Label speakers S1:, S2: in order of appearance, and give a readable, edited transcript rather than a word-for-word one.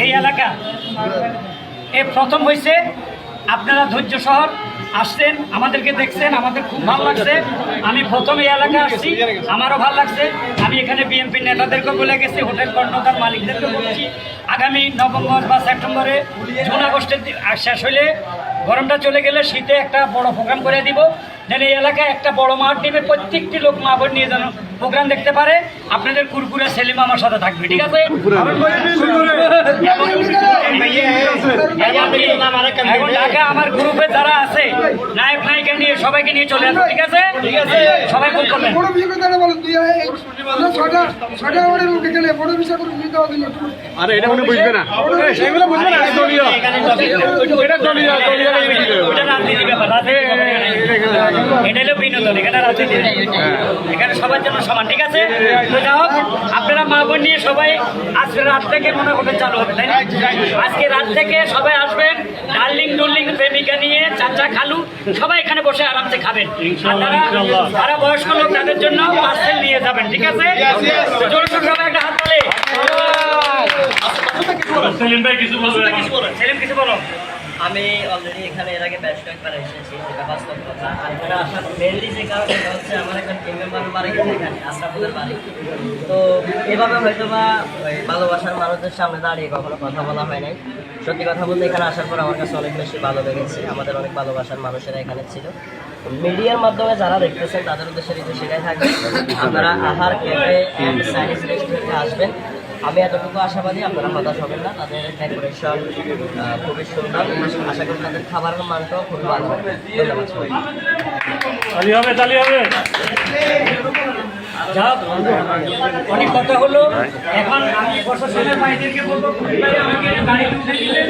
S1: এই এলাকা প্রথম হয়েছে। আপনারা ধৈর্য শহর আসছেন, আমাদেরকে দেখছেন, আমাদের খুব ভালো লাগছে। আমি প্রথম এই এলাকায় আসছি, আমারও ভালো লাগছে। আমি এখানে বিএনপি নেতাদেরকে বলে গেছি, হোটেল কর্ণধার মালিকদেরকে বলছি, আগামী নভেম্বর বা সেপ্টেম্বরে জুন আগস্টের শেষ হলে, গরমটা চলে গেলে শীতে একটা বড় প্রোগ্রাম করে দিব। যেন এই এলাকায় একটা বড় মাঠ দিবে, প্রত্যেকটি লোক মা বোন নিয়ে যেন প্রোগ্রাম দেখতে পারে। আপনাদের কুরকুরে সেলিম আমার সাথে থাকবে, ঠিক আছে? এখন ঢাকা আমার গ্রুপে যারা আছে, নায়ক নায়িকা নিয়ে সবাইকে নিয়ে চলে আসবে, ঠিক আছে? সবাই ফোন করবেন।
S2: আরে এটা মনে বুঝবে না, সেগুলো বুঝবে না। দলীয় এটা দলীয়
S1: ওটা রাজনীতি ব্যাপার, এটা হলো বিনোদন, এখানে রাজনীতি নেই। এখানে সবার জন্য সমান, ঠিক আছে? তো যাই হোক, আপনারা মা বোন নিয়ে সবাই আজকে রাত থেকে মনে করবেন চালু হবে, তাই না? আজকে রাত থেকে সবাই আসবেন, ডার্লিং ডুর্লিং প্রেমিকা নিয়ে, চাচা খালু সবাই এখানে বসে আরামসে খাবেন। যারা বয়স্ক লোক তাদের জন্য পার্সেল নিয়ে যাবেন, ঠিক আছে? জোর সোর সবাই একটা হাত তালি। সেলিম ভাই কিছু বলবেন? সেলিম কিছু বলো।
S3: আমি অলরেডি এখানে এর আগে বেশ কয়েকবার এসেছি, যেটা বাস্তব কথা। আর এখানে আসার মেনলি যে কারণ সেটা হচ্ছে আমার একটা টিম মেম্বার বাড়ি এখানে আশরাফুলের বাড়ি। তো এভাবে হয়তো বা ওই ভালোবাসার মানুষদের সামনে দাঁড়িয়ে কখনো কথা বলা হয় নাই। সত্যি কথা বলতে এখানে আসার পর আমার কাছে অনেক বেশি ভালো লেগেছে। আমাদের অনেক ভালোবাসার মানুষেরা এখানে ছিল। মিডিয়ার মাধ্যমে যারা দেখতেছেন তাদের উদ্দেশ্যে কিন্তু সেটাই থাকবে, আপনারা আহার ক্যাফে অ্যান্ড চাইনিজ রেস্টুরেন্টে আসবেন। আমি এতটুকু আশাবাদী, আপনারা হতাশ হবেন না। তাদের ডেকোরেশন খুবই সুন্দর, আশা করি তাদের খাবারের মানটাও খুবই ভালো হবে। ধন্যবাদ সবাই।
S1: যাক, অনেক কথা হলো। এখন আমি প্রশাসনের ভাইদেরকে বলবো, আমাকে গাড়ি উঠে দিলে